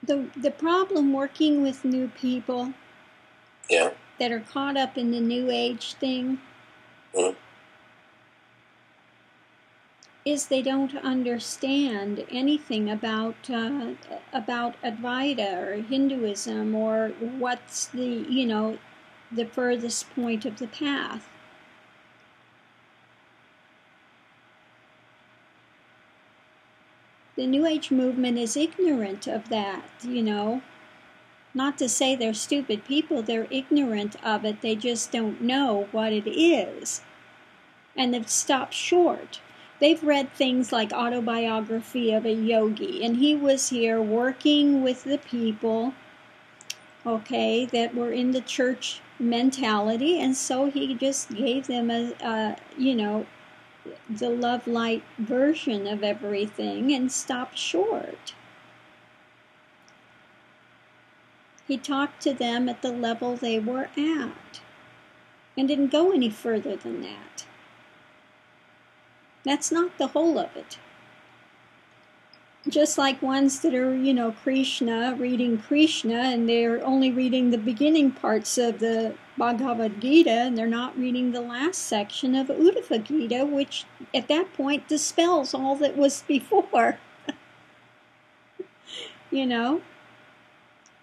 The problem working with new people that are caught up in the New Age thing is they don't understand anything about Advaita or Hinduism or what's the furthest point of the path. The New Age movement is ignorant of that, Not to say they're stupid people, they're ignorant of it. They just don't know what it is. And they've stopped short. They've read things like Autobiography of a Yogi, and he was here working with the people, that were in the church mentality, and so he just gave them the love light version of everything and stopped short. He talked to them at the level they were at and didn't go any further than that. That's not the whole of it. Just like ones that are, Krishna, reading Krishna, and they're only reading the beginning parts of the Bhagavad Gita, and they're not reading the last section of Uddhava Gita, which at that point dispels all that was before. It's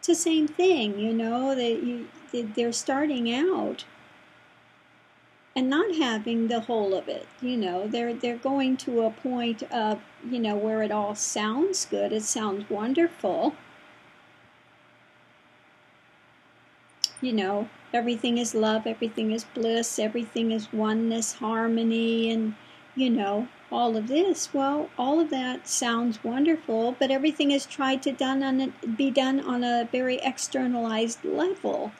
the same thing, they're starting out and not having the whole of it, they're going to a point of, where it all sounds good, it sounds wonderful, everything is love, everything is bliss, everything is oneness, harmony, and, all of this. Well, all of that sounds wonderful, but everything is tried to be done on a very externalized level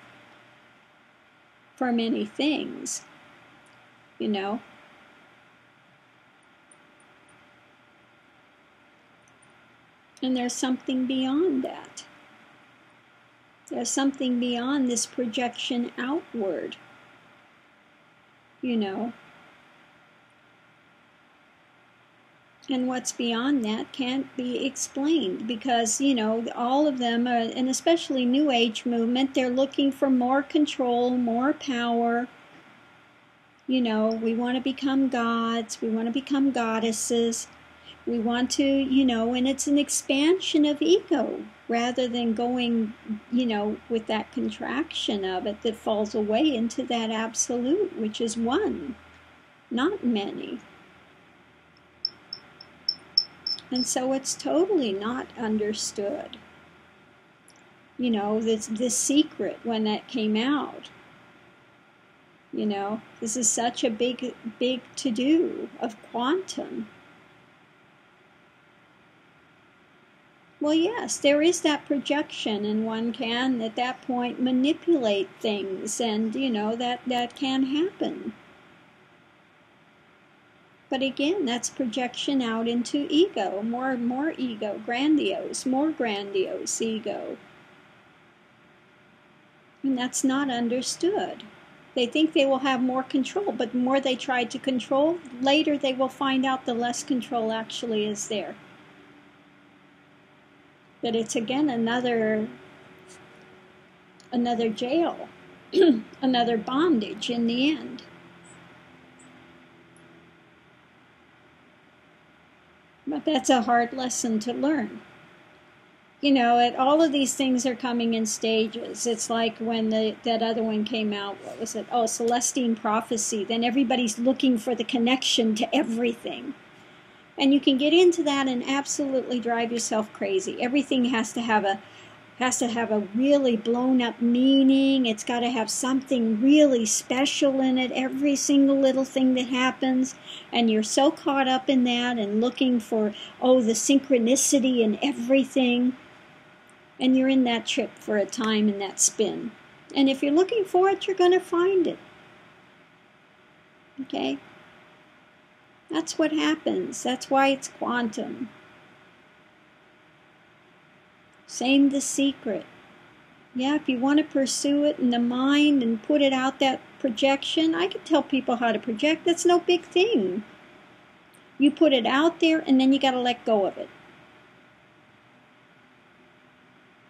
for many things. And there's something beyond that. There's something beyond this projection outward, And what's beyond that can't be explained because, all of them, and especially New Age movement, they're looking for more control, more power. We want to become gods, we want to become goddesses, we want to, and it's an expansion of ego rather than going, with that contraction of it that falls away into that absolute, which is one, not many. And so it's totally not understood. This secret when that came out. This is such a big to-do of quantum. Well, yes, there is that projection, and one can, at that point, manipulate things, and, that can happen. But again, that's projection out into ego, more and more ego, more grandiose ego. And that's not understood. They think they will have more control, but the more they try to control, later they will find out the less control actually is there. That it's again another jail, another bondage in the end. But that's a hard lesson to learn. All of these things are coming in stages. It's like when that other one came out, what was it? Oh, Celestine Prophecy. Then everybody's looking for the connection to everything. And you can get into that and absolutely drive yourself crazy. Everything has to have a really blown up meaning. It's got to have something really special in it, every single little thing that happens. And you're so caught up in that and looking for, the synchronicity in everything. And you're in that trip for a time in that spin. And if you're looking for it, you're going to find it. Okay? That's what happens. That's why it's quantum. Same The Secret. Yeah, if you want to pursue it in the mind and put it out, that projection, I can tell people how to project. That's no big thing. You put it out there and then you got to let go of it.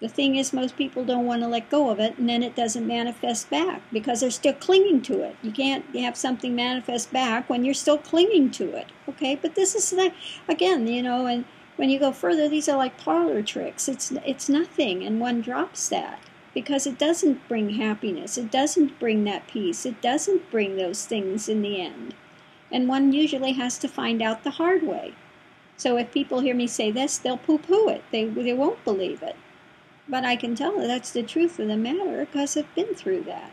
The thing is, most people don't want to let go of it, and then it doesn't manifest back because they're still clinging to it. You can't have something manifest back when you're still clinging to it. Okay, but this is, again, and when you go further, these are like parlor tricks. It's nothing, and one drops that because it doesn't bring happiness. It doesn't bring that peace. It doesn't bring those things in the end. And one usually has to find out the hard way. So if people hear me say this, they'll poo-poo it. They won't believe it. But I can tell that's the truth of the matter because I've been through that.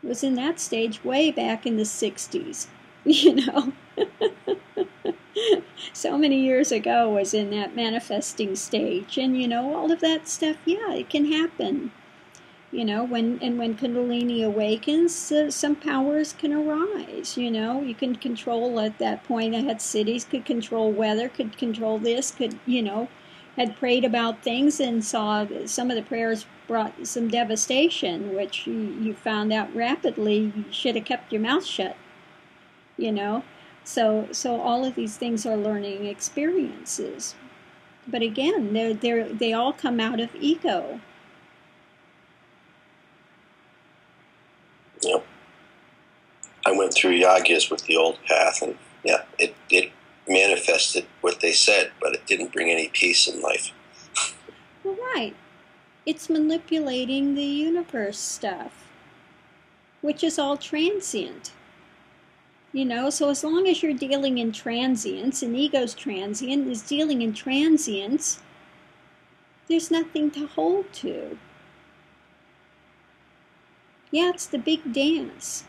It was in that stage way back in the 60s, So many years ago was in that manifesting stage. And, all of that stuff, yeah, it can happen. When Kundalini awakens, some powers can arise, you can control at that point. I had cities, could control weather, could control this, had prayed about things and saw some of the prayers brought some devastation, which you found out rapidly you should have kept your mouth shut, So all of these things are learning experiences. But again, they all come out of ego. Yep. I went through yagas with the old path, and yeah, it manifested what they said, but it didn't bring any peace in life. Well, right. It's manipulating the universe stuff, which is all transient. So as long as you're dealing in transience, and ego's transient is dealing in transience, there's nothing to hold to. Yeah, it's the big dance.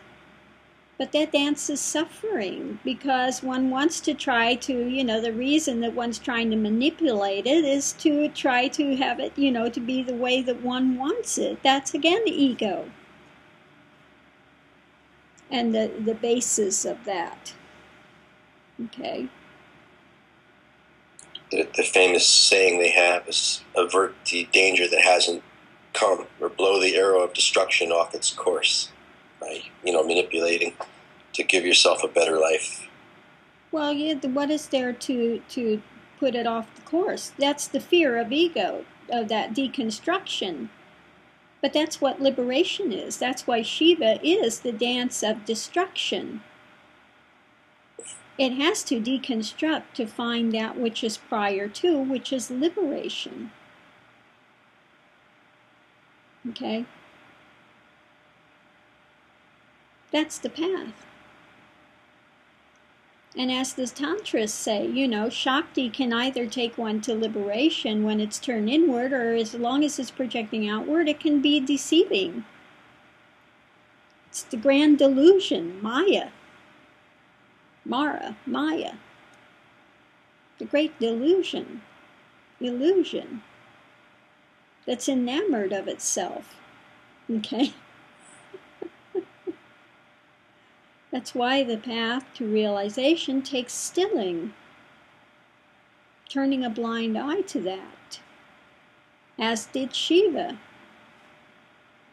But that dance is suffering because one wants to try to, the reason that one's trying to manipulate it is to try to have it, to be the way that one wants it. That's, again, the ego. And the basis of that. Okay. The famous saying they have is, avert the danger that hasn't come, or blow the arrow of destruction off its course. By, manipulating to give yourself a better life. Well, yeah, what is there to put it off the course? That's the fear of ego, of that deconstruction. But that's what liberation is. That's why Shiva is the dance of destruction. It has to deconstruct to find that which is prior to, which is liberation. Okay? That's the path. And as the Tantras say, Shakti can either take one to liberation when it's turned inward, or as long as it's projecting outward, it can be deceiving. It's the grand delusion, Maya. Maya. The great delusion, illusion, that's enamored of itself. Okay? That's why the path to realization takes stilling, turning a blind eye to that, as did Shiva,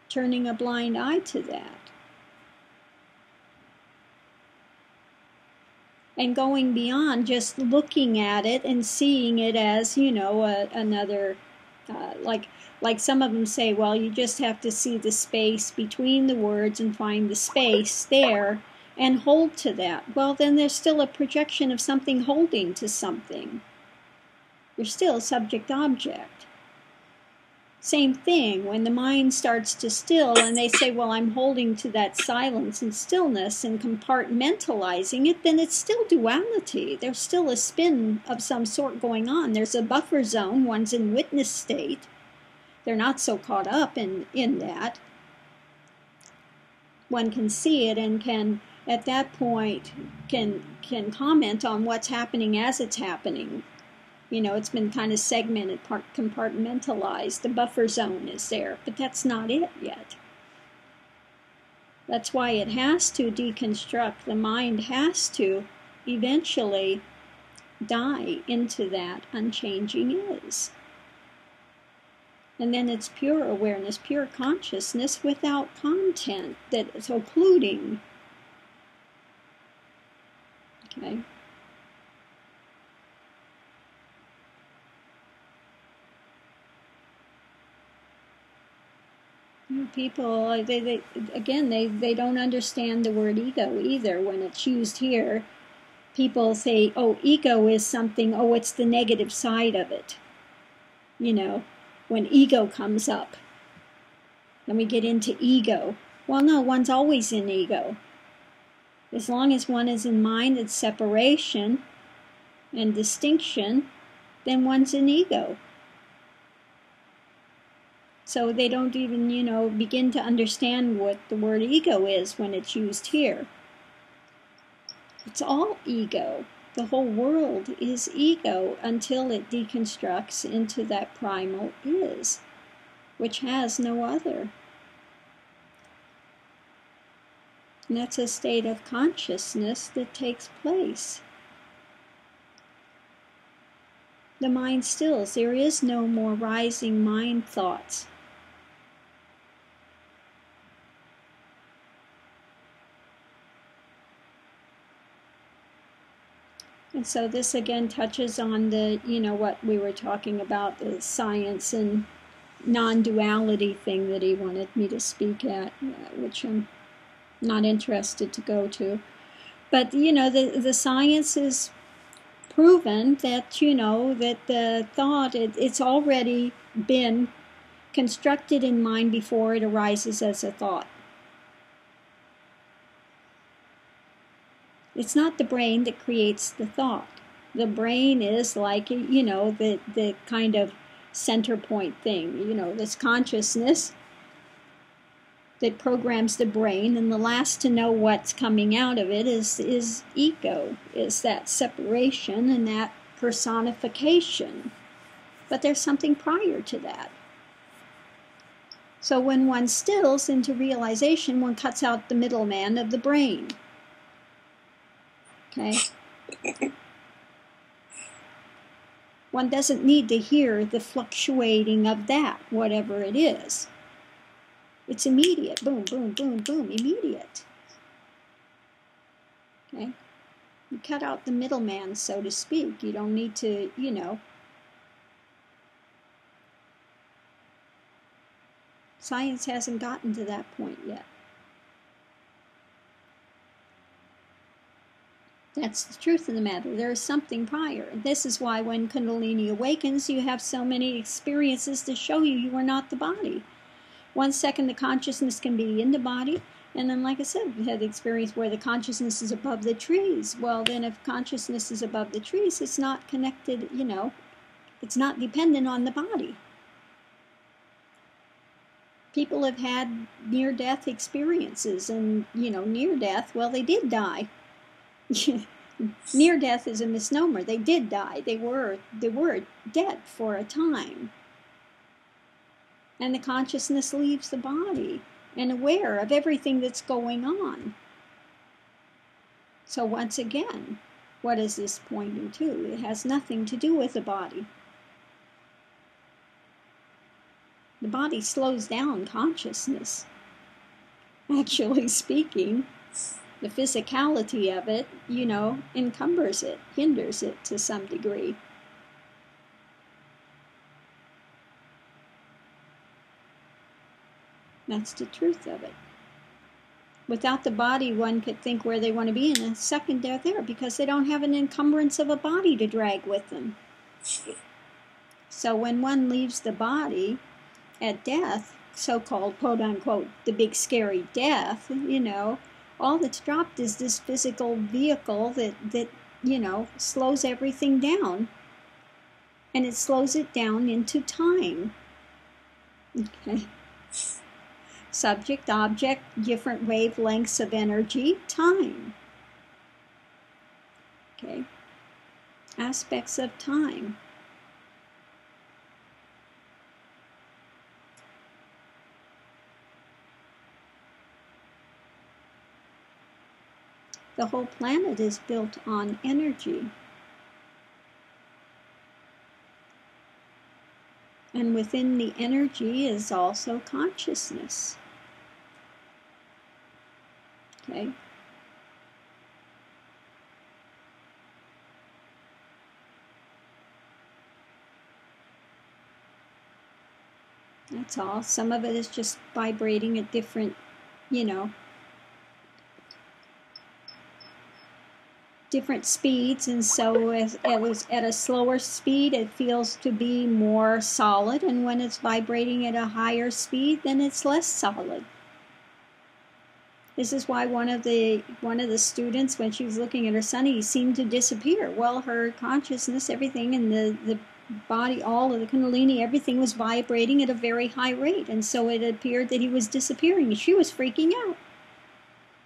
turning a blind eye to that. And going beyond just looking at it and seeing it as, another, like some of them say, well, you just have to see the space between the words and find the space there. And hold to that. Well, then there's still a projection of something holding to something. You're still subject-object. Same thing, when the mind starts to still and they say, well, I'm holding to that silence and stillness and compartmentalizing it, then it's still duality. There's still a spin of some sort going on. There's a buffer zone. One's in witness state. They're not so caught up in that. One can see it and can, at that point, can comment on what's happening as it's happening. It's been kind of segmented, compartmentalized. The buffer zone is there, but that's not it yet. That's why it has to deconstruct. The mind has to eventually die into that unchanging is. And then it's pure awareness, pure consciousness without content that is occluding. Okay. People, they don't understand the word ego either when it's used here. People say, oh, ego is something, oh, it's the negative side of it. You know, when ego comes up. Then we get into ego. Well, no, one's always in ego. As long as one is in mind and separation and distinction, then one's in ego. So they don't even, begin to understand what the word ego is when it's used here. It's all ego. The whole world is ego until it deconstructs into that primal is, which has no other. And that's a state of consciousness that takes place. The mind stills. There is no more rising mind thoughts. And so this again touches on the, what we were talking about, the science and non-duality thing that he wanted me to speak at, which I'm not interested to go to. But, the science is proven that, that the thought, it's already been constructed in mind before it arises as a thought. It's not the brain that creates the thought. The brain is like, the kind of center point thing, this consciousness that programs the brain, and the last to know what's coming out of it is ego, is that separation and that personification. But there's something prior to that. So when one stills into realization, one cuts out the middleman of the brain. Okay? One doesn't need to hear the fluctuating of that, whatever it is. It's immediate. Boom, boom, boom, boom. Immediate. Okay? You cut out the middleman, so to speak. You don't need to, Science hasn't gotten to that point yet. That's the truth of the matter. There is something prior. This is why when Kundalini awakens, you have so many experiences to show you are not the body. 1 second, the consciousness can be in the body, and then, like I said, we had the experience where the consciousness is above the trees. Well, then if consciousness is above the trees, it's not connected, it's not dependent on the body. People have had near-death experiences, and, near-death, well, they did die. Near death is a misnomer. They did die. They were dead for a time. And the consciousness leaves the body and aware of everything that's going on. So once again, what is this pointing to? It has nothing to do with the body. The body slows down consciousness, actually speaking. The physicality of it, encumbers it, hinders it to some degree. That's the truth of it. Without the body, one could think where they want to be, in a second they're there because they don't have an encumbrance of a body to drag with them. So when one leaves the body at death, so-called, quote-unquote, the big scary death, all that's dropped is this physical vehicle that slows everything down. And it slows it down into time. Okay. Subject, object, different wavelengths of energy, time. Okay. Aspects of time. The whole planet is built on energy. And within the energy is also consciousness. Okay? That's all. Some of it is just vibrating at different, you know, different speeds, and so as it was at a slower speed, it feels to be more solid, and when it's vibrating at a higher speed, then it's less solid. This is why one of the students, when she was looking at her son, he seemed to disappear. Well, her consciousness, everything in the body, all of the Kundalini, everything was vibrating at a very high rate, and so it appeared that he was disappearing. She was freaking out.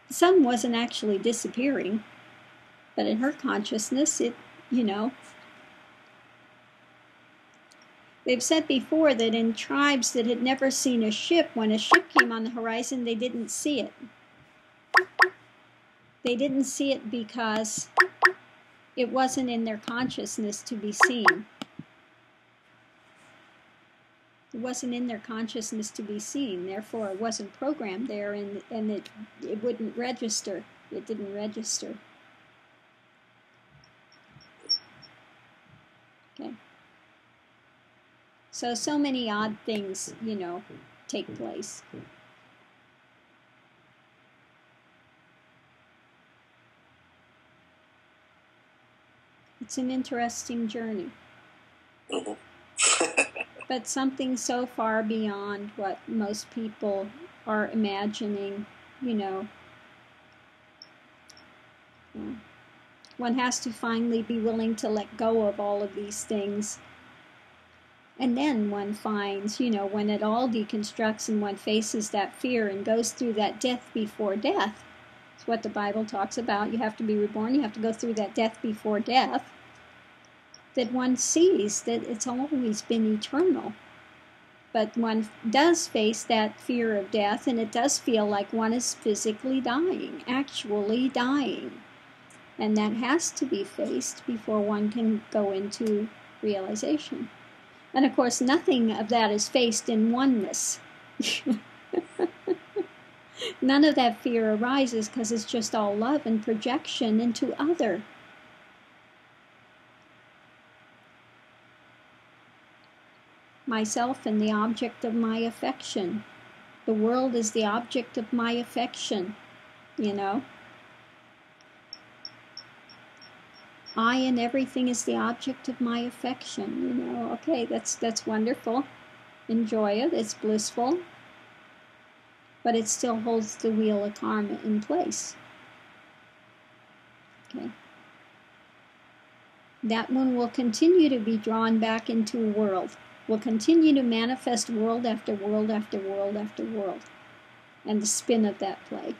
The son wasn't actually disappearing, but in her consciousness, it, you know. They've said before that in tribes that had never seen a ship, when a ship came on the horizon, they didn't see it. They didn't see it because it wasn't in their consciousness to be seen. It wasn't in their consciousness to be seen. Therefore, it wasn't programmed there, and it wouldn't register. It didn't register. Okay. So many odd things, you know, take place. It's an interesting journey. But something so far beyond what most people are imagining, you know. One has to finally be willing to let go of all of these things. And then one finds, you know, when it all deconstructs and one faces that fear and goes through that death before death. It's what the Bible talks about. You have to be reborn. You have to go through that death before death. That one sees that it's always been eternal. But one does face that fear of death, and it does feel like one is physically dying, actually dying. And that has to be faced before one can go into realization. And of course, nothing of that is faced in oneness. None of that fear arises because it's just all love and projection into other. Myself and the object of my affection. The world is the object of my affection, you know. I and everything is the object of my affection, you know. Okay, that's wonderful. Enjoy it. It's blissful. But it still holds the wheel of karma in place. Okay. That one will continue to be drawn back into a world. Will continue to manifest world after world after world after world. And the spin of that play.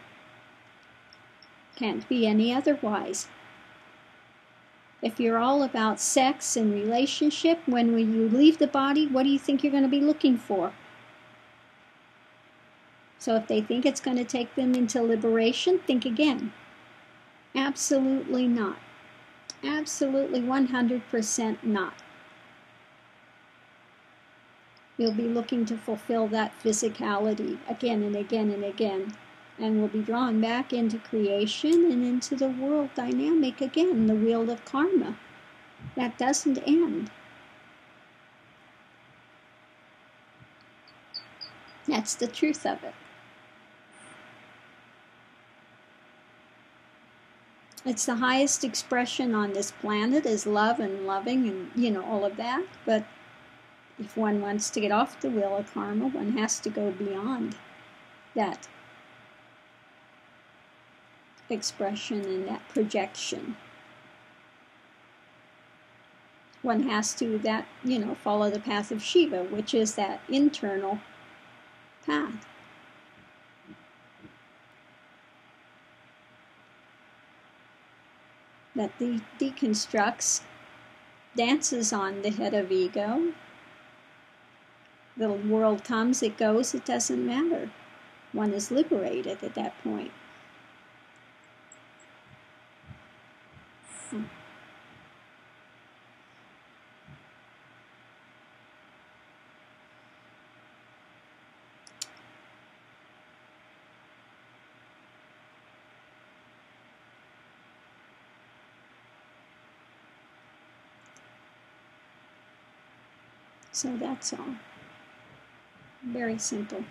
Can't be any otherwise. If you're all about sex and relationship, when you leave the body, what do you think you're going to be looking for? So if they think it's going to take them into liberation, think again. Absolutely not. Absolutely 100% not. You'll be looking to fulfill that physicality again and again and again. And will be drawn back into creation and into the world dynamic again, the wheel of karma. That doesn't end. That's the truth of it. It's the highest expression on this planet is love and loving and, you know, all of that. But if one wants to get off the wheel of karma, one has to go beyond that expression and that projection. One has to, that, you know, follow the path of Shiva, which is that internal path. That deconstructs, dances on the head of ego. The world comes, it goes, it doesn't matter. One is liberated at that point. So that's all. Very simple.